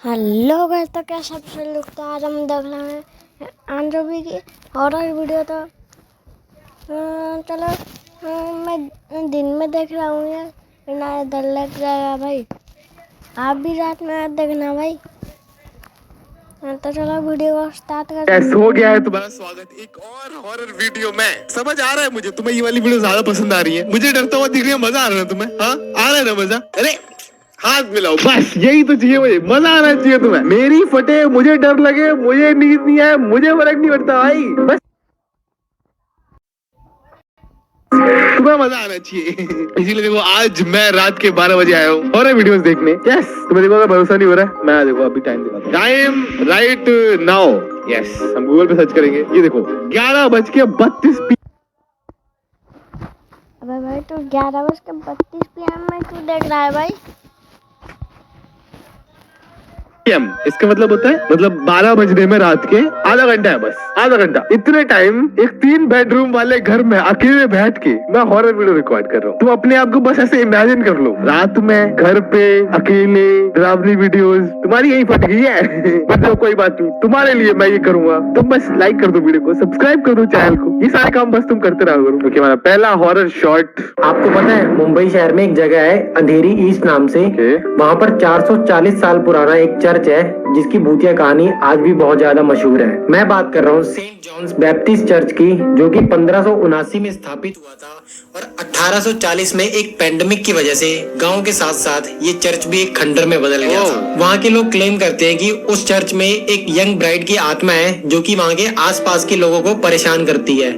Hello guys, तो क्या सबसे लोग तो आज हम देख रहे हैं आंजोबी की हॉरर वीडियो। तो चलो मैं दिन में देख रहा हूँ यार, वरना डर लग जाएगा भाई। आप भी रात में देखना भाई। तो चलो वीडियो को स्टार्ट करते हैं। हो गया है तुम्हारा स्वागत एक और हॉरर वीडियो में। समझ आ रहा है मुझे तुम्हें ये वाली वीडियो ज्यादा पसंद आ रही है। मुझे डरता हुआ दिखने में मजा आ रहा है तुम्हें। हाँ आ रहा है ना मजा? अरे हाथ मिलाओ, बस यही तो चाहिए मुझे। मजा आना चाहिए तुम्हें। मेरी फटे, मुझे डर लगे, मुझे नींद नहीं आए, मुझे फर्क नहीं पड़ता भाई। बस तुम्हें मजा आना चाहिए। इसीलिए देखो आज मैं रात के 12 बजे आया हूँ हॉरर वीडियोस देखने। यस, तुम्हें देखो अगर भरोसा नहीं हो रहा है, मैं देखो अभी टाइम दिखाता हूँ। Time right now. यस, हम गूगल पे सर्च करेंगे। ये देखो 11:32। अबे भाई, तो 11:32 PM में क्यों देख रहा है भाई? इसका मतलब होता है 12 बजने में रात के आधा घंटा है, बस आधा घंटा। इतने टाइम एक 3 बेडरूम वाले घर में अकेले बैठ के मैं हॉरर वीडियो रिकॉर्ड कर रहा हूँ। तुम अपने आप को बस ऐसे इमेजिन कर लो, रात में घर पे अकेले डरावनी वीडियोस। तुम्हारी यही फट गई है। मतलब कोई बात नहीं, तुम्हारे लिए मैं ये करूंगा। तुम बस लाइक कर दो वीडियो को, सब्सक्राइब कर दो चैनल को। ये सारे काम बस तुम करते रहो करो। क्योंकि हमारा पहला हॉरर शॉट, आपको पता है मुंबई शहर में एक जगह है अंधेरी ईस्ट नाम से। वहाँ पर 440 साल पुराना एक चर्च है जिसकी भूतिया कहानी आज भी बहुत ज्यादा मशहूर है। मैं बात कर रहा हूँ सेंट जॉन्स बैप्टिस्ट चर्च की, जो कि 1579 में स्थापित हुआ था और 1840 में एक पेंडेमिक की वजह से गांव के साथ साथ ये चर्च भी एक खंडर में बदल गया था। वहाँ के लोग क्लेम करते हैं कि उस चर्च में एक यंग ब्राइड की आत्मा है जो कि वहाँ के आसपास के लोगों को परेशान करती है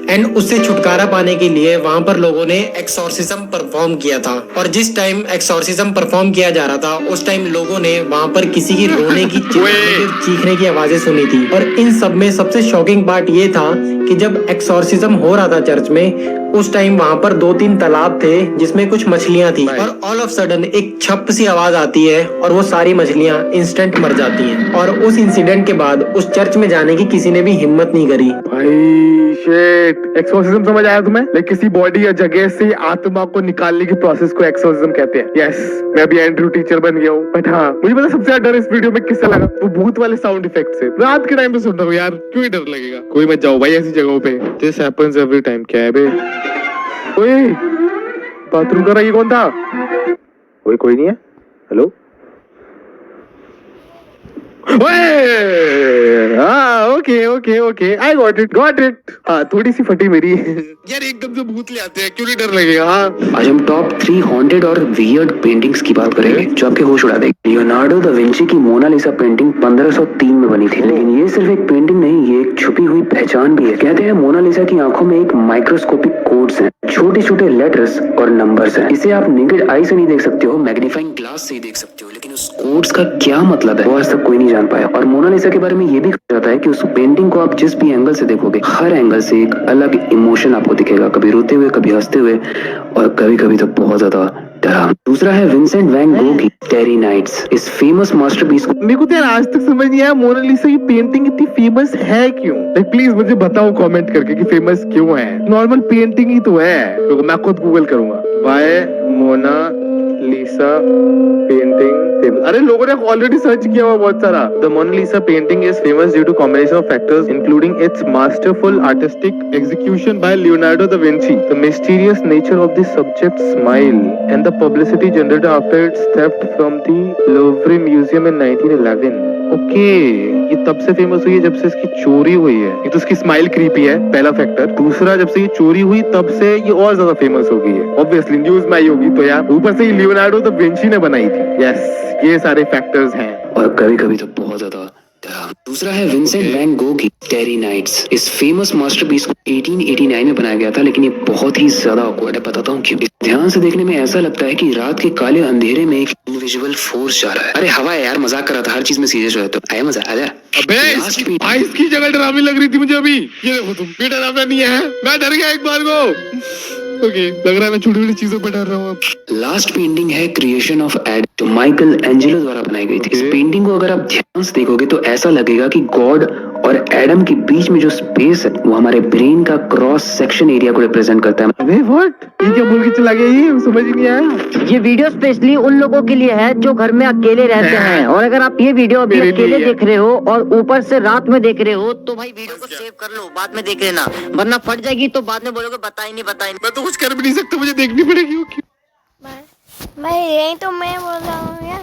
एंड उससे छुटकारा पाने के लिए वहां पर लोगों ने एक्सोर्सिज्म परफॉर्म किया था। और जिस टाइम एक्सोर्सिज्म परफॉर्म किया जा रहा था उस टाइम लोगों ने वहां पर किसी की रोने की चीखने की आवाजें सुनी थी। और इन सब में सबसे शॉकिंग पार्ट ये था कि जब एक्सोर्सिज्म हो रहा था चर्च में, उस टाइम वहां पर 2-3 तालाब थे जिसमें कुछ मछलियां थी और ऑल ऑफ सडन एक छप सी आवाज आती है और वो सारी मछलियां इंस्टेंट मर जाती हैं। और उस इंसिडेंट के बाद उस चर्च में जाने की किसी ने भी हिम्मत नहीं करी। भाई शिट, एक्सोर्सिज्म समझ आया तुम्हें? लाइक किसी बॉडी या जगह से आत्मा को निकालने की प्रोसेस को एक्सोर्सिज्म कहते हैं। यस, मैं भी एंड्रू टीचर बन गया हूँ। बट हाँ, मुझे पता सबसे ज्यादा डर इस वीडियो में किससे लगा? वो भूत वाले साउंड इफेक्ट से। रात के टाइम पे सुन रहा हूँ यार, क्यों ही डर लगेगा? कोई मत जाओ भाई ऐसी जगहों पे। This happens every time. क्या है बे? ओए, बाथरूम कर रहा, ये कौन था? कोई नहीं है। Hello, okay I got it. हाँ, थोड़ी सी फटी मेरी। यार एकदम से भूत ले आते हैं, क्यों नहीं डर लगेगा? हाँ, आज हम टॉप 3 हॉन्टेड और वियर्ड पेंटिंग्स की बात करेंगे जो आपके होश उड़ा देगी। लियोनार्डो दा विंची की मोनालिसा पेंटिंग 1503 में बनी थी, लेकिन ये सिर्फ एक पेंटिंग नहीं, ये एक छुपी हुई पहचान भी है। कहते हैं मोनालिसा की आंखों में एक माइक्रोस्कोपिक कोड्स हैं, छोटे छोटे लेटर्स और नंबर्स हैं। इसे आप नेकेड आई से नहीं देख सकते हो, मैग्नीफाइंग ग्लास से ही देख सकते हो, लेकिन उस कोड्स का क्या मतलब है वो आज तक कोई नहीं जान पाया। और मोनालिसा के बारे में ये भी कहा जाता है कि उस पेंटिंग को आप जिस भी एंगल से देखोगे, हर एंगल से एक अलग इमोशन आपको दिखेगा, कभी रोते हुए, कभी हंसते हुए और कभी कभी तो बहुत ज्यादा डरा। दूसरा है विंसेंट वैन गो की टेरी नाइट्स। इस फेमस मास्टरपीस को मेरे को तो यार आज तक समझ नहीं आया मोनालिसा की पेंटिंग इतनी फेमस है क्यों। प्लीज मुझे बताओ कमेंट करके कि फेमस क्यों है। नॉर्मल पेंटिंग ही तो है। तो मैं खुद गूगल करूंगा, वाई मोनालिसा पेंटिंग। अरे लोगों ने ऑलरेडी सर्च किया हुआ बहुत सारा। The Mona Lisa painting is famous due to combination of factors including its masterful artistic execution by Leonardo da Vinci, the mysterious nature of the subject smile and the publicity generated after its theft from the Louvre museum in 1911। Okay, ये तब से famous हुई है जब से इसकी चोरी हुई है। ये तो इसकी स्माइल क्रीपी है, पहला फैक्टर। दूसरा, जब से ये चोरी हुई तब से ये और ज्यादा फेमस हो गई है। ऑब्वियसली न्यूज में आई होगी तो यार। ऊपर से लियोनार्डो दा विंची ने बनाई थी। यस, ये सारे फैक्टर्स हैं और कभी कभी तो बहुत ज्यादा डरा। दूसरा है विंसेंट वैन गो की टेरी नाइट्स। इस फेमस मास्टरपीस को 1889 में बनाया गया था, लेकिन ये बहुत ही ज्यादा ऑकवर्ड है। बताता हूँ क्यों। ध्यान से देखने में ऐसा लगता है कि रात के काले अंधेरे में एक इनविजिबल फोर्स जा रहा है। अरे हवा है यार, मजाक कर रहा था, हर चीज में सीरियस हो जाता है। आया मजा? आजा। अबे आइस की जगह डरावनी लग रही थी मुझे अभी। ये देखो तुम, ये डरावना नहीं है, मैं डर गया एक बार को। ओके, लग रहा है मैं छोटी छोटी चीजों पर डर रहा हूँ। लास्ट पेंटिंग है क्रिएशन ऑफ एड, जो माइकल एंजेलो द्वारा बनाई गई थी। इस पेंटिंग को अगर आप ध्यान से देखोगे तो ऐसा लगेगा कि गॉड और एडम के बीच में जो स्पेस है वो हमारे ब्रेन का क्रॉस सेक्शन एरिया को रिप्रेजेंट करता है। अरे व्हाट, ये क्या बोल के चला गया, ये समझ ही नहीं आया। ये वीडियो स्पेशली उन लोगों के लिए है जो घर में अकेले रहते हैं, और अगर आप ये वीडियो अभी मेरे अकेले लिए देख रहे हो और ऊपर से रात में देख रहे हो तो भाई वीडियो को सेव कर लो, बाद में देख लेना, वरना फट जाएगी तो बाद में बोलोगे बताई नहीं। मैं तो कुछ कर भी नहीं सकता, मुझे देखनी पड़ेगी। ओके भाई यही तो मैं बोल रहा हूँ यार,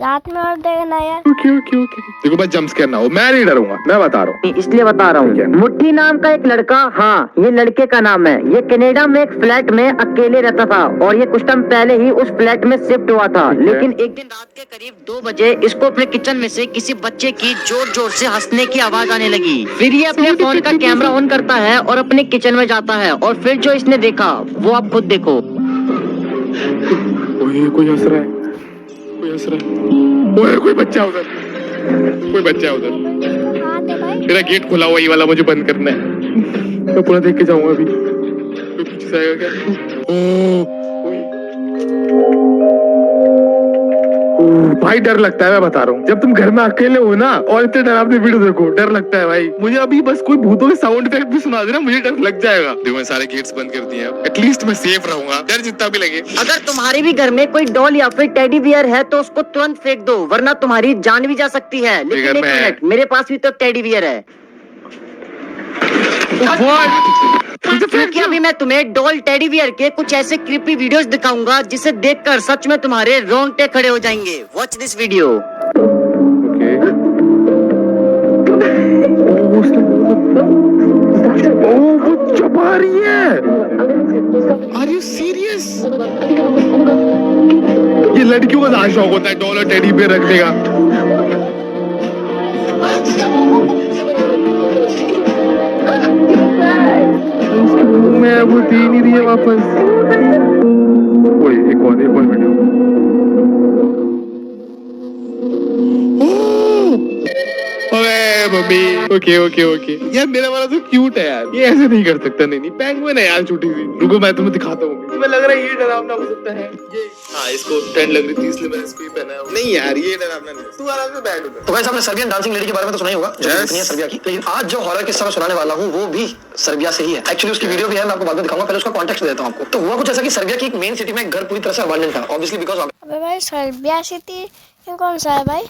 रात में और देखना यार। ओके ओके ओके, देखो बस जंप स्केयर ना हो, मैं नहीं डरूंगा, मैं बता रहा हूँ। इसलिए बता रहा ठीक है। हूँ। मुट्ठी नाम का एक लड़का, हाँ ये लड़के का नाम है, ये कनाडा में एक फ्लैट में अकेले रहता था और ये कुछ टाइम पहले ही उस फ्लैट में शिफ्ट हुआ था। लेकिन एक दिन रात के करीब 2 बजे इसको अपने किचन में से किसी बच्चे की जोर जोर से हंसने की आवाज आने लगी। फिर ये अपने फोन का कैमरा ऑन करता है और अपने किचन में जाता है, और फिर जो इसने देखा वो आप खुद देखो। ओए कोई हंस रहा है, कोई हंस रहा है। ओए कोई बच्चा उधर, कोई बच्चा है उधर। हाथ है भाई। मेरा गेट खुला हुआ, ये वाला मुझे बंद करना है। मैं पूरा देख के जाऊंगा अभी, कोई पीछे से आएगा क्या? भाई डर लगता है, मैं बता रहा हूँ। जब तुम घर में अकेले हो ना और इतने डरावने वीडियो देखो, डर लगता है भाई। मुझे अभी बस कोई भूतों के साउंड इफेक्ट भी सुना देना, मुझे डर लग जाएगा। देखो मैं सारे गेट्स बंद कर दिए हैं, एटलीस्ट मैं सेफ रहूंगा, डर जितना भी लगे। अगर तुम्हारे भी घर में कोई डॉल या फिर टेडी बियर है तो उसको तुरंत फेंक दो, वरना तुम्हारी जान भी जा सकती है। लेकिन घर एक में है। मिनट, मेरे पास भी तो टेडी बियर है, क्योंकि अभी मैं तुम्हें डॉल टेडी बियर के कुछ ऐसे क्रिपी वीडियोस दिखाऊंगा जिसे देखकर सच में तुम्हारे रोंगटे खड़े हो जाएंगे। Watch this video. वो चबा रही है। Are you serious? ये लड़कियों का ज्यादा शौक होता है डॉल और टेडी बेयर रखने का। मैं वो दे नहीं रही है वापस। ओए एक और video. Mummy okay okay okay यार, मेरा वाला तो क्यूट है यार, ये ऐसे नहीं कर सकता। नहीं नहीं पेंगुइन है यार, छोटी सी। रुको मैं तुम्हें दिखाता हूँ। तुम्हें लग रहा है ये डरावना हो सकता है? ये हाँ, इसको ठंड लग रही थी इसलिए मैंने इसको ही पहना है। नहीं यार ये डरावना नहीं, तू आराम से बैठ उधर। तो गाइस आपने सर्बियन डांसिंग लेडी के बारे में तो सुना ही होगा, जो Yes. है सर्बिया की। लेकिन आज जो हॉरर किस्सा मैं सुनाने वाला हूँ वो भी सर्बिया से ही है। एक्चुअली उसकी वीडियो भी है, मैं आपको बाद में दिखाऊंगा। पहले उसका कॉन्टेक्स्ट देता हूँ आपको। तो हुआ कुछ ऐसा कि सर्बिया की एक मेन सिटी में एक घर पूरी तरह से अबांडन था, ऑब्वियसली बिकॉज अबे भाई सर्बिया सिटी ये कौन सा है भाई?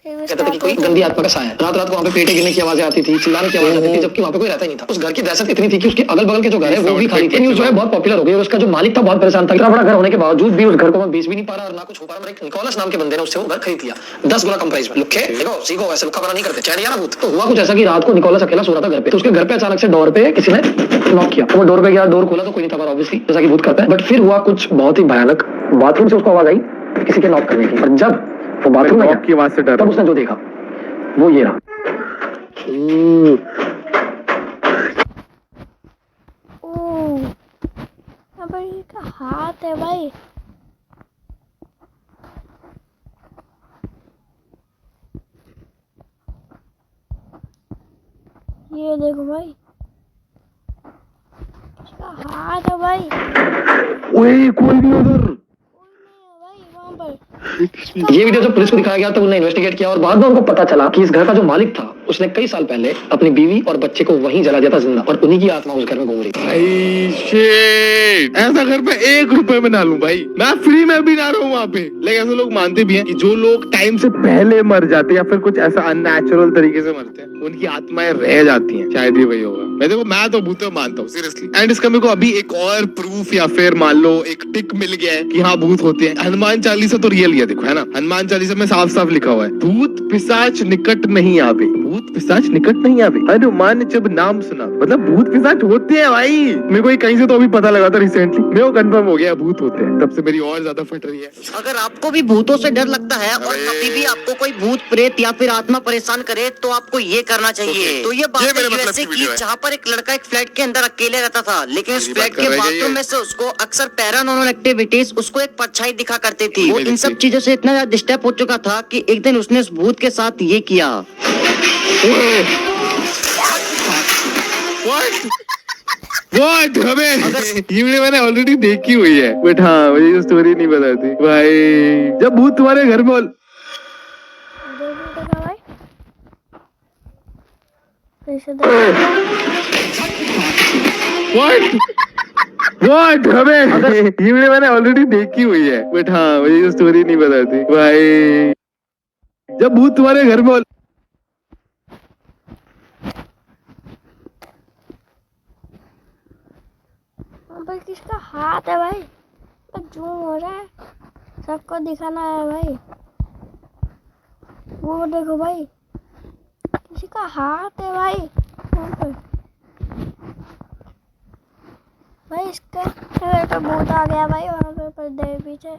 फिर भी कहते थे कि कोई गंदी आत्मा का साया है। रात रात को वहाँ पे पेटे गिरने की आवाजें आती थी, चिल्लाने की आवाज आती थी, जबकि वहाँ पे कोई रहता ही नहीं था। उस घर की दहशत इतनी थी कि उसके अगल बगल के जो घर है वो भी खाली थे। न्यूज़ जो है बहुत पॉपुलर हो गई और उसका जो मालिक था बहुत परेशान था। इतना बड़ा घर होने के बावजूद भी उस घर को मैं बेच भी नहीं पा रहा और ना कुछ हो पा रहा। एक निकोलस नाम के बंदे ने उससे वो घर खरीद लिया 10 गुना कम प्राइस में। लुक्के देखो सीखो, वैसे लुक्का बना नहीं करते, चैन ना भूत। तो हुआ कुछ ऐसा कि रात को निकोलस अकेला सो रहा था घर पे, तो उसके घर पे अचानक से डोर पे किसी ने नॉक किया। वो डोर पे गया, डोर खोला तो कोई नहीं था ऑब्वियसली, जैसा कि भूत करता है। बट फिर हुआ कुछ बहुत ही भयानक। बाथरूम से उसको आवाज आई किसी के नॉक करने की, और जब वो बाथरूम में की आवाज से डर तब उसने जो देखा वो ये रहा। अबे ये का हाथ है भाई। ये देखो भाई, इसका हाथ है भाई। ओए कोई नहीं उधर। भाई वहाँ पर ये वीडियो जब पुलिस को दिखाया गया तो उन्होंने इन्वेस्टिगेट किया और बाद में उनको पता चला कि इस घर का जो मालिक था उसने कई साल पहले अपनी बीवी और बच्चे को वहीं जला दिया था जिंदा, और उन्हीं की आत्मा उस घर में घूम रही थी। भाई शिट, ऐसा घर पे 1 रुपए में ना लूं भाई, मैं फ्री में भी ना रहूं वहाँ पे। लेकिन ऐसे लोग मानते भी हैं कि जो लोग टाइम से पहले मर जाते या फिर कुछ ऐसा अननेचुरल तरीके से मरते हैं, उनकी आत्माएं रह जाती हैं। शायद ये वही होगा। मैं तो भूतों मानता हूँ सीरियसली। एंड इसका मेरे को अभी एक और प्रूफ या फिर मान लो एक टिक मिल गया है कि हाँ भूत होते हैं। हनुमान चालीसा तो रियल ही है, देखो है ना, हनुमान चालीसा में साफ साफ लिखा हुआ है भूत पिशाच निकट नहीं आवे, भूत पिशाच निकट नहीं आवे, हनुमान जब नाम सुना। मतलब भूत पिशाच होते हैं भाई। मेरे को ये कहीं से तो अभी पता लगा था रिसेंटली, मेरे को कंफर्म हो गया भूत होते हैं। तब से मेरी और ज्यादा फट रही है। अगर आपको भी भूतों से डर लगता है और कभी भी आपको कोई भूत प्रेत या फिर आत्मा परेशान करे तो आपको ये करना चाहिए। तो ये बात ये मेरे है मतलब यूएसए की की, वीडियो है। जहाँ पर एक लड़का एक फ्लैट के अंदर अकेले रहता था, लेकिन उस ये फ्लैट बात कर के रहा है बाथरूम ये। में से उसको अक्सर पैरानॉर्मल एक्टिविटीज उसको एक परछाई दिखा करती थी। वो नहीं इन सब दिखती। चीजों से इतना ज्यादा डिस्टर्ब हो चुका था कि एक दिन उसने उस भूत के साथ ये किया। What? हमें ये वीडियो मैंने ऑलरेडी देखी हुई है, बट हाँ मुझे स्टोरी नहीं बताती भाई। जब भूत तुम्हारे घर में देखा भाई, फिर से देख। व्हाट हमें ये वीडियो मैंने ऑलरेडी देखी हुई है, बट हाँ मुझे ये स्टोरी नहीं पता थी भाई। जब भूत तुम्हारे घर में वहाँ पर किसका हाथ है भाई? जूम हो रहा है, सबको दिखाना है भाई। वो देखो भाई, किसी का हाथ है भाई वहाँ पर। भाई इसका तो भूत आ गया भाई वहाँ पे पर्दे के पीछे।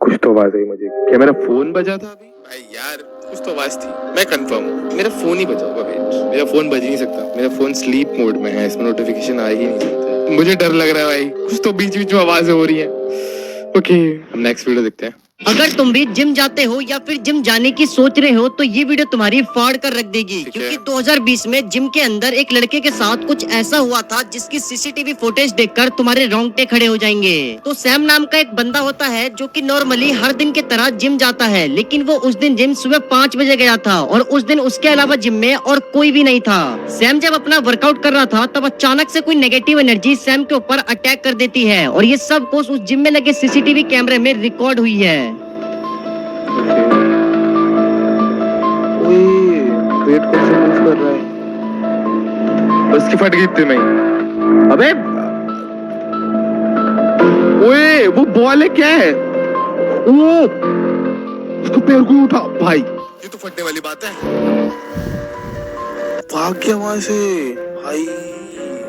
कुछ तो आवाज आई मुझे। क्या मेरा फोन बजा था अभी? भाई यार कुछ तो आवाज थी, मैं कंफर्म हूँ मेरा फोन ही बजा होगा। वेट, मेरा फोन बज नहीं सकता, मेरा फोन स्लीप मोड में है, इसमें नोटिफिकेशन आ ही नहीं सकता। मुझे डर लग रहा है भाई, कुछ तो बीच बीच में आवाजें हो रही है। ओके, हम नेक्स्ट वीडियो देखते हैं। अगर तुम भी जिम जाते हो या फिर जिम जाने की सोच रहे हो तो ये वीडियो तुम्हारी फाड़ कर रख देगी, क्योंकि 2020 में जिम के अंदर एक लड़के के साथ कुछ ऐसा हुआ था जिसकी सीसीटीवी फुटेज देखकर तुम्हारे रोंगटे खड़े हो जाएंगे। तो सैम नाम का एक बंदा होता है जो कि नॉर्मली हर दिन की तरह जिम जाता है, लेकिन वो उस दिन जिम सुबह 5 बजे गया था और उस दिन उसके अलावा जिम में और कोई भी नहीं था। सैम जब अपना वर्कआउट कर रहा था तब अचानक से कोई नेगेटिव एनर्जी सैम के ऊपर अटैक कर देती है और ये सब कुछ उस जिम में लगे सीसीटीवी कैमरे में रिकॉर्ड हुई है। वेट कैसे मूव कर रहा है? बस की फट गई इतने में। अबे ओए वो बॉल है क्या है? ओ उसको पैर को उठा भाई, ये तो फटने वाली बात है। भाग गया वहां से भाई।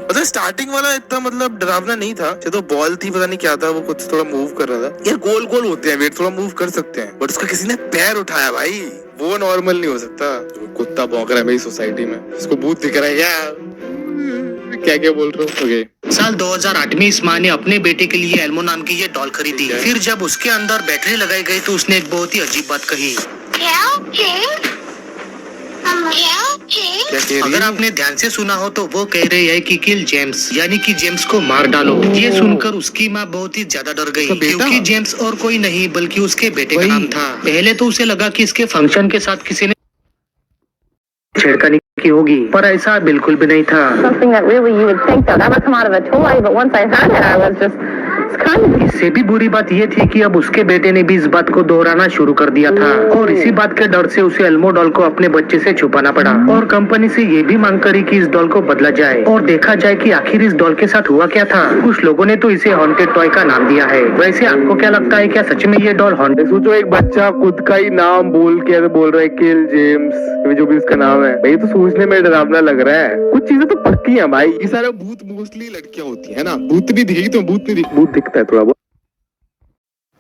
मतलब स्टार्टिंग वाला इतना मतलब डरावना नहीं था, ये तो बॉल थी, पता नहीं क्या था, वो कुछ थोड़ा मूव कर रहा था। यार गोल गोल होते हैं वेट, थोड़ा मूव कर सकते हैं, बट उसका किसी ने पैर उठाया भाई, वो नॉर्मल नहीं हो सकता। कुत्ता भौंक रहा है मेरी सोसाइटी में, इसको भूत दिख रहा है यार। क्या क्या बोल रहा हूँ। ओके। साल 2008 में इस माँ ने अपने बेटे के लिए एल्मो नाम की ये डॉल खरीदी। फिर जब उसके अंदर बैटरी लगाई गई तो उसने एक बहुत ही अजीब बात कही। अगर आपने ध्यान से सुना हो तो वो कह रही है कि किल जेम्स, यानी कि जेम्स को मार डालो। ये सुनकर उसकी माँ बहुत ही ज्यादा डर गई, क्योंकि जेम्स और कोई नहीं बल्कि उसके बेटे का नाम था। पहले तो उसे लगा कि इसके फंक्शन के साथ किसी ने छेड़खानी की होगी, पर ऐसा बिल्कुल भी नहीं था। इससे भी बुरी बात ये थी कि अब उसके बेटे ने भी इस बात को दोहराना शुरू कर दिया था और इसी बात के डर से उसे एल्मो डॉल को अपने बच्चे से छुपाना पड़ा और कंपनी से ये भी मांग करी कि इस डॉल को बदला जाए और देखा जाए कि आखिर इस डॉल के साथ हुआ क्या था। कुछ लोगों ने तो इसे हॉन्टेड टॉय का नाम दिया है। वैसे आपको क्या लगता है, क्या सच में ये डॉल हॉन्टेड? सोचो एक बच्चा खुद का ही नाम बोल के बोल रहा है किल जेम्स, जो भी इसका नाम है भाई, तो सोचने में डरावना लग रहा है। कुछ चीजें तो पक्की हैं भाई, ये सारे भूत मोस्टली लड़कियां होती है ना। भूत भी दिखेगी तो भूत दिखता है थोड़ा बहुत,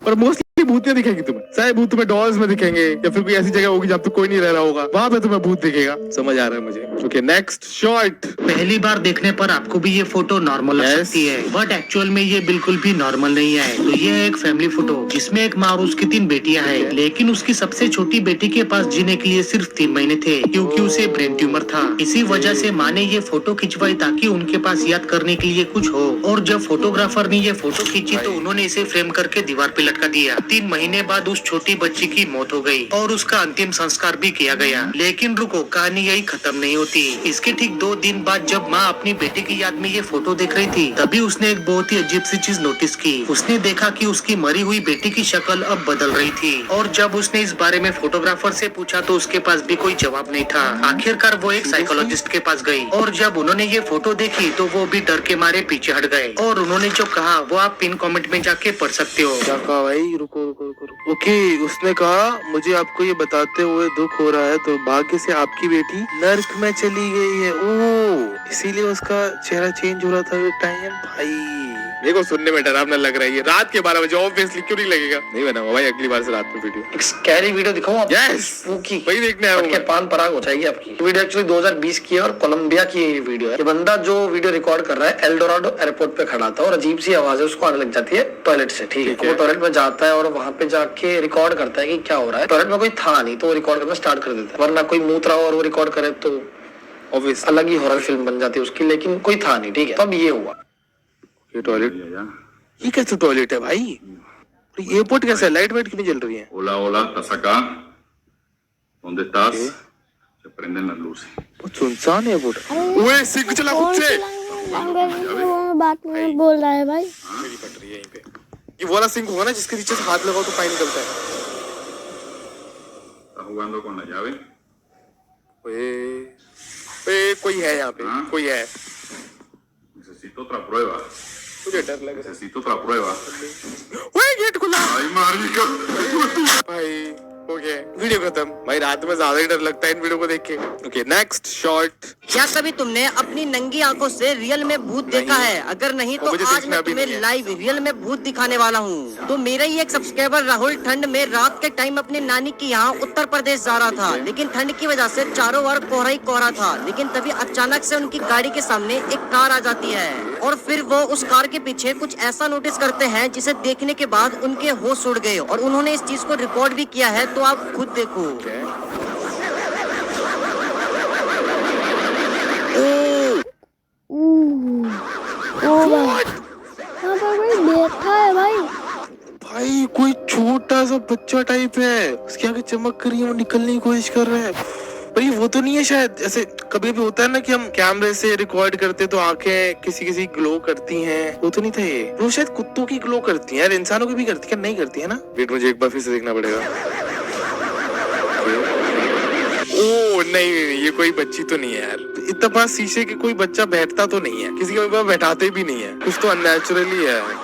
पर मोस्टली भूत नहीं दिखेंगी तुम्हें। चाहे भूत तुम्हें डॉल्स में दिखेंगे या फिर कोई ऐसी जगह होगी जहाँ पे कोई नहीं रह रहा होगा, वहां पे तुम्हें भूत दिखेगा। समझ आ रहा है मुझे। Okay next shot. पहली बार देखने पर आपको भी ये फोटो नॉर्मल लग सकती है, बट एक्चुअल में ये बिल्कुल भी नॉर्मल नहीं है। तो ये है एक फैमिली फोटो जिसमें एक माँ और उसकी 3 बेटियां हैं, लेकिन उसकी सबसे छोटी बेटी के पास जीने के लिए सिर्फ 3 महीने थे, क्योंकि उसे ब्रेन ट्यूमर था। इसी वजह से माँ ने ये फोटो खिंचवाई ताकि उनके पास याद करने के लिए कुछ हो। और जब फोटोग्राफर ने ये फोटो खींची तो उन्होंने इसे फ्रेम करके दीवार पे लटका दिया। 3 महीने बाद उस छोटी बच्ची की मौत हो गई और उसका अंतिम संस्कार भी किया गया। लेकिन रुको, कहानी यही खत्म नहीं होती। इसके ठीक 2 दिन बाद जब माँ अपनी बेटी की याद में ये फोटो देख रही थी, तभी उसने एक बहुत ही अजीब सी चीज नोटिस की। उसने देखा कि उसकी मरी हुई बेटी की शक्ल अब बदल रही थी और जब उसने इस बारे में फोटोग्राफर से पूछा तो उसके पास भी कोई जवाब नहीं था। आखिरकार वो एक साइकोलॉजिस्ट के पास गई और जब उन्होंने ये फोटो देखी तो वो भी डर के मारे पीछे हट गए और उन्होंने जो कहा वो आप पिन कमेंट में जाके पढ़ सकते हो। क्या कहा भाई? रुको। ओके, उसने कहा मुझे आपको ये बताते हुए दुख हो रहा है, तो भाग्य से आपकी बेटी नर्क में चली गई है। ओह, इसीलिए उसका चेहरा चेंज हो रहा था टाइम। भाई मेरे को सुनने में डरावना लग रहा है। ये रात के 12 बजे ऑब्वियसली क्यों नहीं लगेगा? नहीं बनाऊंगा भाई अगली बार से रात में वीडियो। एक स्कैरी वीडियो दिखाऊं आप? यस, वही देखने आया हूं। पान पराग हो जाएगी आपकी। वीडियो एक्चुअली 2020 की है और कोलंबिया की वीडियो है। ये बंदा जो वीडियो रिकॉर्ड कर रहा है एल्डोराडो एयरपोर्ट पे खड़ा था और अजीब सी आवाज है उसको आने लग जाती है टॉयलेट से। ठीक है, वो टॉयलेट में जाता है और वहां पे जाके रिकॉर्ड करता है कि क्या हो रहा है। टॉयलेट में कोई था नहीं तो वो रिकॉर्ड करना स्टार्ट कर देता है, वरना कोई मूत रहा हो और वो रिकॉर्ड करे तो ऑब्वियस अलग ही हॉरर फिल्म बन जाती है उसकी, लेकिन कोई था नहीं। ठीक है, तो अब ये हुआ। ये टॉयलेट, ये कैसे टॉयलेट है भाई? एयरपोर्ट कैसा है? लाइट वाइट क्यों नहीं जल रही है? Hola, hola, ¿estás acá? ¿Dónde estás? Se prenden las luces. बहुत सुनसान एयरपोर्ट। ओए सिंह चला कौन खुद से। सी लैंग्वेज में वो बात में बोल रहा है भाई? मेरी पट रही है यहीं पे। ये वाला सिंह होगा ना जिसके नीचे से हाथ लगाओ तो पानी निकलता है। ¿Estás jugando con la llave? ओए कोई है यहाँ पे, कोई है। Necesito otra prueba. मुझे डर लग रहा Necesito otra prueba. है। ओए गेट खुला। ¡Ay, marica! भाई हो गया वीडियो खत्म। भाई रात में ज्यादा ही डर लगता है इन वीडियो को देख के। Okay next shot. क्या कभी तुमने अपनी नंगी आंखों से रियल में भूत देखा है? अगर नहीं तो मुझे आज देखना मैं भी तुम्हें नहीं है। लाइव रियल में भूत दिखाने वाला हूँ। तो मेरा ही एक सब्सक्राइबर राहुल ठंड में रात के टाइम अपनी नानी की यहाँ उत्तर प्रदेश जा रहा था, लेकिन ठंड की वजह से चारों ओर कोहरा ही कोहरा था। लेकिन तभी अचानक से उनकी गाड़ी के सामने एक कार आ जाती है और फिर वो उस कार के पीछे कुछ ऐसा नोटिस करते हैं जिसे देखने के बाद उनके होश उड़ गए और उन्होंने इस चीज को रिकॉर्ड भी किया है, तो आप खुद देखो। यहाँ पर भाई बैठा है भाई। भाई कोई छोटा सा बच्चा टाइप है, उसकी आंखें चमक रही है, वो निकलने की कोशिश कर रहा है। भाई वो तो नहीं है शायद? ऐसे कभी भी होता है ना कि हम कैमरे से रिकॉर्ड करते तो आंखें किसी किसी ग्लो करती हैं, वो तो नहीं था ये। वो शायद कुत्तों की ग्लो करती हैं यार, इंसानों की भी करती है, नहीं करती है ना? वेट मुझे एक बार फिर से देखना पड़ेगा। ओ नहीं, ये कोई बच्ची तो नहीं है यार। इतना पास शीशे के कोई बच्चा बैठता तो नहीं है, किसी के ऊपर बैठाते भी नहीं है, कुछ तो अननेचुरली है भाई।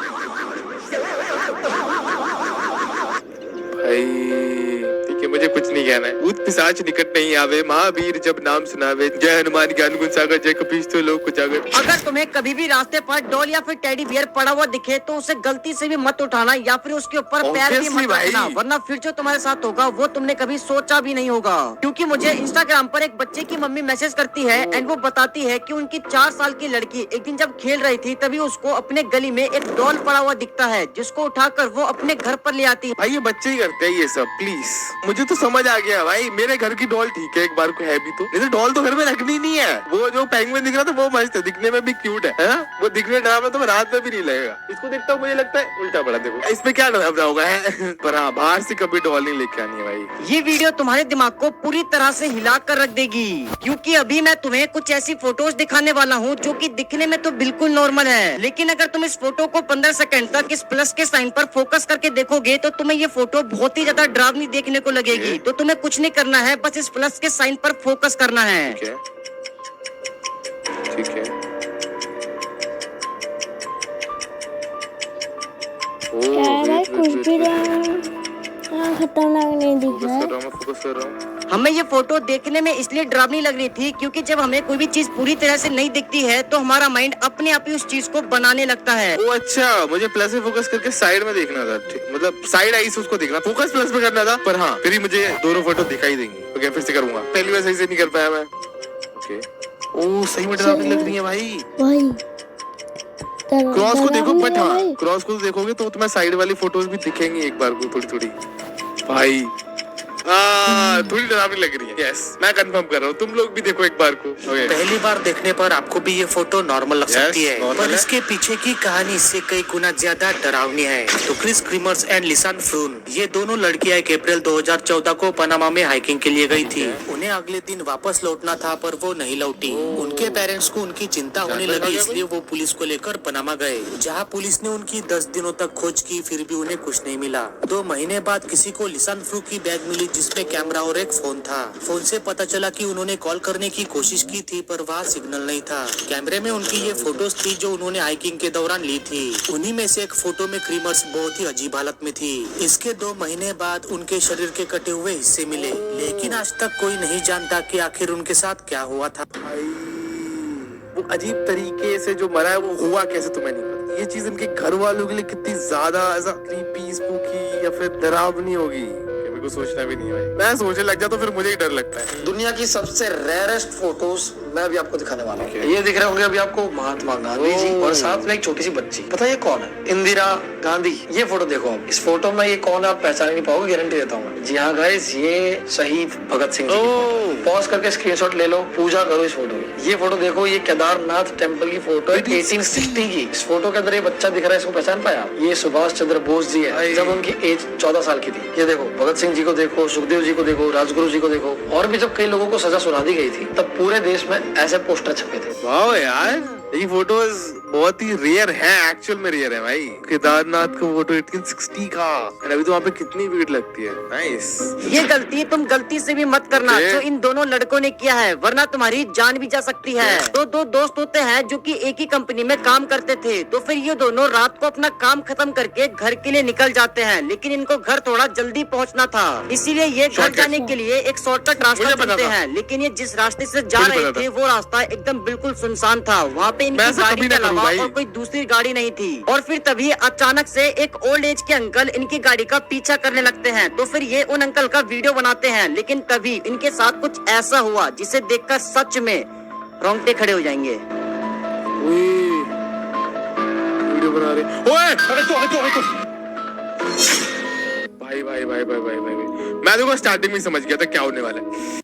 ठीक है मुझे कुछ नहीं कहना है। भूत पिशाच निकट नहीं आवे, महावीर जब नाम सुनावे, जय हनुमान ज्ञान गुण सागर, जय कपीश तो लोग कुछ अगर। अगर तुम्हें कभी भी रास्ते पर डॉल या फिर टेडी बियर पड़ा हुआ दिखे तो उसे गलती से भी मत उठाना या फिर उसके ऊपर पैर भी Obviously मत भाई। रखना, वरना फिर जो तुम्हारे साथ होगा वो तुमने कभी सोचा भी नहीं होगा। क्योंकि मुझे इंस्टाग्राम पर एक बच्चे की मम्मी मैसेज करती है एंड वो बताती है कि उनकी 4 साल की लड़की एक दिन जब खेल रही थी तभी उसको अपने गली में एक डॉल पड़ा हुआ दिखता है, जिसको उठाकर वो अपने घर पर ले आती है। भाई ये बच्चे ही करते हैं ये सब, प्लीज। मुझे तो समझ आ गया भाई, मेरे घर की डॉल ठीक है एक बार को है भी तो, नहीं तो डॉल तो घर में रखनी नहीं है। वो जो पेंगुइन दिख रहा था वो मस्त है, दिखने में भी क्यूट है ना? वो दिखने डरावना तो रात में भी नहीं लगेगा। इसको देखता हूँ मुझे लगता है उल्टा पड़ा, देखो इसमें क्या डरावना होगा है? पर हाँ बाहर से कभी डॉल नहीं लेके आनी है भाई। ये वीडियो तुम्हारे दिमाग को पूरी तरह से हिला कर रख देगी, क्योंकि अभी मैं तुम्हें कुछ ऐसी फोटोज दिखाने वाला हूँ जो कि दिखने में तो बिल्कुल नॉर्मल है, लेकिन अगर तुम इस फोटो को 15 सेकंड तक इस प्लस के साइन पर फोकस करके देखोगे तो तुम्हें ये फोटो बहुत ही ज्यादा डरावनी देखने को लगेगी। तो तुम्हें कुछ नहीं करना है, बस इस प्लस के साइन पर फोकस करना है। ठीक है क्या है भाई? कुछ भी खतरनाक नहीं दिख रहा है। फोकस कर रहा हूँ। हमें ये फोटो देखने में इसलिए डरावनी लग रही थी क्योंकि जब हमें कोई भी चीज पूरी तरह से नहीं दिखती है तो हमारा माइंड अपने आप ही उस चीज को बनाने लगता है। ओ अच्छा, मुझे प्लस में फोकस करके साइड में देखना था, मतलब साइड आई से उसको देखना, फोकस प्लस में करना था। पर हाँ फिर ही मुझे दोनों फोटो दिखाई देंगी। ओके फिर से करूंगा, पहली बार सही से नहीं कर पाया मैं। ओके ओ सही में डरावनी लग रही है भाई। क्रॉस को देखो, बट हाँ क्रॉस को देखोगे तो तुम्हें साइड वाली फोटोज भी दिखेंगी एक बार को थोड़ी थोड़ी भाई। थोड़ी डरावनी लग रही है। यस मैं कंफर्म कर रहा हूँ, तुम लोग भी देखो एक बार को। पहली बार देखने पर आपको भी ये फोटो नॉर्मल लग सकती है, normal पर है। इसके पीछे की कहानी इससे कई गुना ज्यादा डरावनी है। तो क्रिस क्रीमर्स एंड लिसान फ्रून, ये दोनों लड़कियां 1 अप्रैल 2014 को पनामा में हाइकिंग के लिए गई थी। उन्हें अगले दिन वापस लौटना था पर वो नहीं लौटी। उनके पेरेंट्स को उनकी चिंता होने लगी, इसलिए वो पुलिस को लेकर पनामा गए, जहाँ पुलिस ने उनकी 10 दिनों तक खोज की, फिर भी उन्हें कुछ नहीं मिला। 2 महीने बाद किसी को लिसान फ्रू की बैग मिली जिसमें कैमरा और एक फोन था। फोन से पता चला कि उन्होंने कॉल करने की कोशिश की थी पर वहाँ सिग्नल नहीं था। कैमरे में उनकी ये फोटोज थी जो उन्होंने हाइकिंग के दौरान ली थी। उन्हीं में से एक फोटो में क्रीमर्स बहुत ही अजीब हालत में थी। इसके 2 महीने बाद उनके शरीर के कटे हुए हिस्से मिले, लेकिन आज तक कोई नहीं जानता कि आखिर उनके साथ क्या हुआ था। वो अजीब तरीके से जो मरा है वो हुआ कैसे तुम्हें नहीं पता। ये चीज इनके घर वालों के लिए कितनी ज्यादा ऐसा क्रीपी स्पूकी या फिर डरावनी होगी, मेरे को सोचना भी नहीं है भाई। मैं सोचने लग जाता तो फिर मुझे ही डर लगता है। दुनिया की सबसे रेयरेस्ट फोटोज मैं अभी आपको दिखाने वाला हूँ। ये दिख रहे होंगे अभी आपको महात्मा गांधी जी और साथ में एक छोटी सी बच्ची। पता है ये कौन है? इंदिरा गांधी। ये फोटो देखो आप, इस फोटो में ये कौन है आप पहचान नहीं पाओगे, गारंटी देता हूँ। जी हाँ गाइस, ये शहीद भगत सिंह जी। पॉज करके स्क्रीनशॉट ले लो, पूजा करो इस फोटो की। ये फोटो देखो, ये केदारनाथ टेम्पल की फोटो है 1860 की। इस फोटो के अंदर ये बच्चा दिख रहा है, इसको पहचान पाया? ये सुभाष चंद्र बोस जी है, जब उनकी एज 14 साल की थी। ये देखो भगत सिंह जी को देखो, सुखदेव जी को देखो, राजगुरु जी को देखो, और भी जब कई लोगों को सजा सुना दी गई थी तब पूरे देश में ऐसे पोस्टर छपे थे। वाह यार, ये फोटोज बहुत ही रेयर है, एक्चुअल में रेयर है भाई। केदारनाथ का फोटो 1860 का, और अभी तो वहाँ पे कितनी भीड़ लगती है। नाइस। ये गलती तुम गलती से भी मत करना जो इन दोनों लड़कों ने किया है, वरना तुम्हारी जान भी जा सकती है। तो दो दोस्त होते हैं जो कि एक ही कंपनी में काम करते थे, तो फिर ये दोनों रात को अपना काम खत्म करके घर के लिए निकल जाते हैं, लेकिन इनको घर थोड़ा जल्दी पहुंचना था, इसीलिए ये घर जाने के लिए एक शॉर्टकट रास्ता चुनते हैं। लेकिन ये जिस रास्ते से जा रहे थे वो रास्ता एकदम बिल्कुल सुनसान था, वहाँ पे इनकी गाड़ी के अलावा और कोई दूसरी गाड़ी नहीं थी। और फिर तभी अचानक से एक ओल्ड एज के अंकल इनकी गाड़ी का पीछा करने लगते हैं, तो फिर ये उन अंकल का वीडियो बनाते हैं। लेकिन तभी इनके साथ कुछ ऐसा हुआ जिसे देखकर सच में रोंगटे खड़े हो जाएंगे। वीडियो बना रहे। ओए, तो। भाई भाई भाई भाई भाई भाई, मैं देखो स्टार्टिंग में समझ गया था क्या होने वाला है।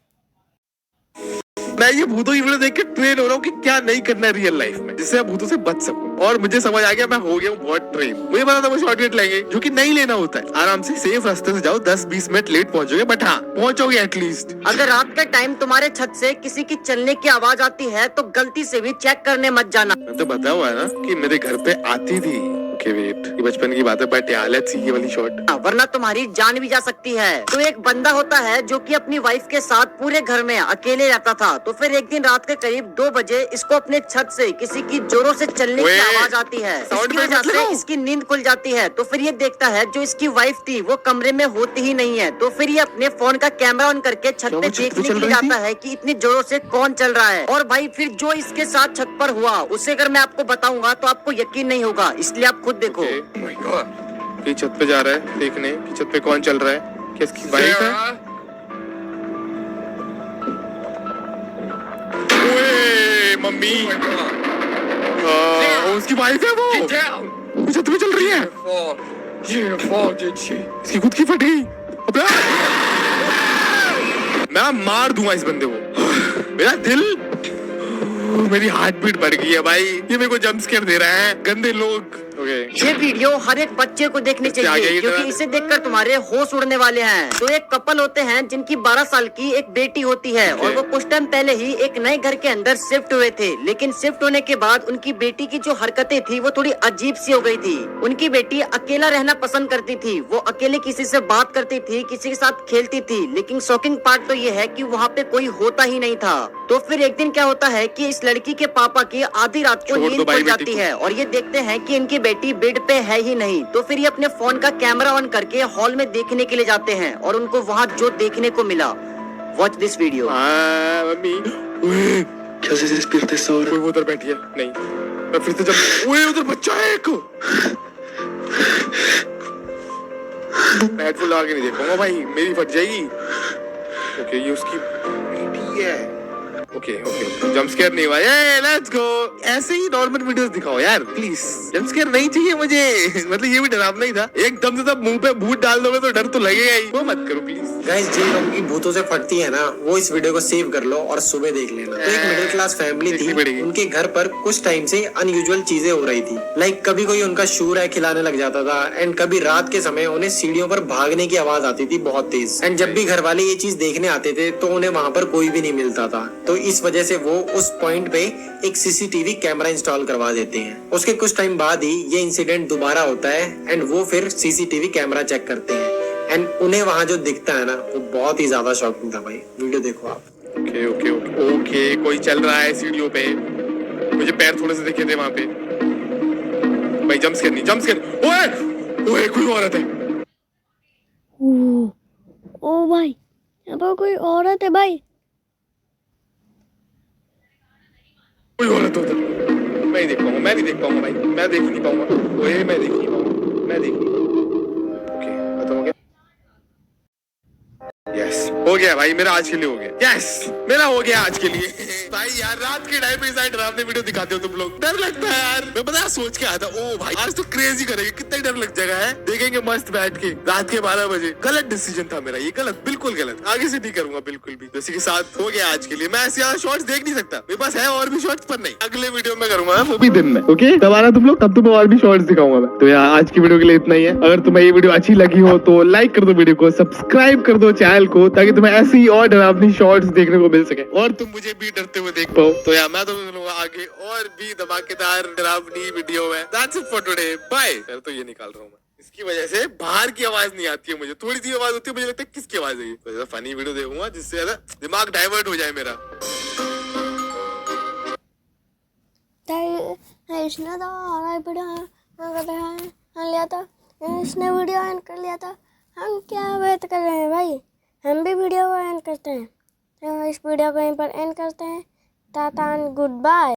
मैं ये भूतों की वीडियो देख के ट्रेन हो रहा हूँ कि क्या नहीं करना है रियल लाइफ में, जिससे मैं भूतों से बच सकूं। और मुझे समझ आ गया, मैं हो गया हूँ बहुत ट्रेन। मुझे पता था वो शॉर्टकट लेंगे, जो कि नहीं लेना होता है। आराम से सेफ रास्ते से जाओ, 10-20 मिनट लेट पहुंचोगे, बट हाँ पहुंचोगे एटलीस्ट। अगर रात के टाइम तुम्हारे छत से किसी की चलने की आवाज आती है तो गलती से भी चेक करने मत जाना। मैं तो बताया हुआ है ना कि मेरे घर पे आती थी। ओके वेट, ये बचपन की बात है, बट लेट्स सी ये वाली शॉट। वरना तुम्हारी जान भी जा सकती है। तो एक बंदा होता है जो कि अपनी वाइफ के साथ पूरे घर में अकेले रहता था, तो फिर एक दिन रात के करीब 2 बजे इसको अपने छत से किसी की जोरों से चलने की आवाज आती है। इसकी वजह से इसकी नींद खुल जाती है। तो फिर ये देखता है जो इसकी वाइफ थी वो कमरे में होती ही नहीं है। तो फिर ये अपने फोन का कैमरा ऑन करके छत पे देखने के लिए जाता है कि इतनी जोरों से कौन चल रहा है। और भाई फिर जो इसके साथ छत पर हुआ उसे अगर मैं आपको बताऊंगा तो आपको यकीन नहीं होगा, इसलिए आप खुद देखो। ये छत पे जा रहा है देखने कि छत पे कौन चल रहा है, क्या इसकी वाइफ है? ओए मम्मी, उसकी वाइफ है वो छत पे चल रही है। इसकी खुद की फट गई। मैं मार दूंगा इस बंदे को। मेरा दिल, मेरी हार्ट बीट बढ़ गई है भाई। ये मेरे को जंप स्केयर दे रहा है, गंदे लोग। ये वीडियो हर एक बच्चे को देखनी चाहिए क्योंकि इसे देखकर तुम्हारे होश उड़ने वाले हैं। तो एक कपल होते हैं जिनकी 12 साल की एक बेटी होती है और वो कुछ टाइम पहले ही एक नए घर के अंदर शिफ्ट हुए थे। लेकिन शिफ्ट होने के बाद उनकी बेटी की जो हरकतें थी वो थोड़ी अजीब सी हो गई थी। उनकी बेटी अकेला रहना पसंद करती थी, वो अकेले किसी से बात करती थी, किसी के साथ खेलती थी। लेकिन शॉकिंग पार्ट तो ये है कि वहाँ पे कोई होता ही नहीं था। तो फिर एक दिन क्या होता है कि इस लड़की के पापा की आधी रात को नींद खुल जाती है और ये देखते हैं कि इनकी बेटी बेड पे है ही नहीं। तो फिर ये अपने फोन का कैमरा ऑन करके हॉल में देखने के लिए जाते हैं और उनको वहाँ जो देखने को मिला, वॉच दिस वीडियो। कोई उधर बैठी है नहीं, मैं फिर से जब उधर बच्चा है एक। मैं हेडफोन लगा के नहीं देख पाऊंगा भाई, मेरी फट जाएगी। ओके ये उसकी बेटी है। ओके जंप स्केयर नहीं हुआ। Let's go. ऐसे ही नॉर्मल वीडियोस दिखाओ यार प्लीज, जंप स्केयर नहीं चाहिए मुझे। मतलब ये भी डरावना ही था, एकदम से तब मुंह पे भूत डाल दोगे तो डर तो लगेगा ही। वो मत करो प्लीज। गाइस, जिन लोगों की भूतों से फटती है ना, वो इस वीडियो को सेव कर लो और सुबह देख लेना। तो एक मिडिल क्लास फैमिली थी, उनके घर पर कुछ टाइम से अनयूजुअल चीजें हो रही थी। लाइक कभी कोई उनका शू रैक खिलाने लग जाता था एंड कभी रात के समय उन्हें सीढ़ियों पर भागने की आवाज आती थी बहुत तेज। एंड जब भी घर वाले ये चीज देखने आते थे तो उन्हें वहाँ पर कोई भी नहीं मिलता था। तो इस वजह से वो उस पॉइंट पे एक सीसीटीवी कैमरा इंस्टॉल करवा देते हैं। उसके कुछ टाइम बाद ही ये इंसिडेंट दोबारा होता है एंड वो फिर सीसीटीवी कैमरा चेक करते हैं एंड उन्हें वहाँ जो दिखता है ना वो बहुत ही ज्यादा शॉकिंग था भाई। वीडियो देखो आप। ओके कोई चल रहा है सीढ़ियों पे, मुझे पैर थोड़े से दिखे थे वहाँ पे भाई। Jump scare. ओए कोई औरत है। ओ भाई, यहाँ पर कोई औरत है भाई। कोई औरत उधर, मैं नहीं देख पाऊंगा भाई, मैं देख नहीं पाऊंगा। ओके खत्म हो गया। यस, हो गया भाई, मेरा आज के लिए हो गया। यस, मेरा हो गया आज के लिए। भाई यार रात के टाइम पे इस डरावने वीडियो दिखाते हो तुम लोग, डर लगता है यार। मैं पता सोच के आया था, ओ भाई आज तो क्रेजी करेंगे, कितना डर लग जाएगा है, देखेंगे मस्त बैठ के रात के 12 बजे। गलत डिसीजन था मेरा ये, गलत, बिल्कुल गलत। आगे से नहीं करूंगा बिल्कुल भी। जैसे के साथ हो गया आज के लिए। मैं ऐसे ज्यादा शॉर्ट्स देख नहीं सकता, मेरे पास है और भी शॉर्ट्स, पर नहीं, अगले वीडियो में करूंगा, वो भी दिन में। ओके, तब आना तुम लोग, तब तुम्हें और भी शॉर्ट्स दिखाऊंगा मैं। तो यार आज की वीडियो के लिए इतना ही है। अगर तुम्हें ये वीडियो अच्छी लगी हो तो लाइक कर दो वीडियो को, सब्सक्राइब कर दो चैनल को, ताकि तुम्हें ऐसी और डरावनी शॉर्ट्स देखने को मिल सके और तुम मुझे भी डरते हुए देख पाओ। तो यार मैं तो मिलूंगा आगे और भी धमाकेदार डरावनी वीडियो में। That's it for today, bye. यार तो ये निकाल रहा हूँ मैं, इसकी वजह से बाहर की आवाज नहीं आती है मुझे, थोड़ी सी आवाज होती है, मुझे लगता है किसकी आवाज है ये। तो फनी वीडियो देखूंगा जिससे दिमाग डाइवर्ट हो जाए मेरा। इसने तो हमारा वीडियो लिया था, इसने वीडियो एंड कर लिया था। हम क्या वेट कर रहे हैं भाई, हम भी वीडियो को एंड करते हैं। तो इस वीडियो को यहीं पर एंड करते हैं। Tata and good bye.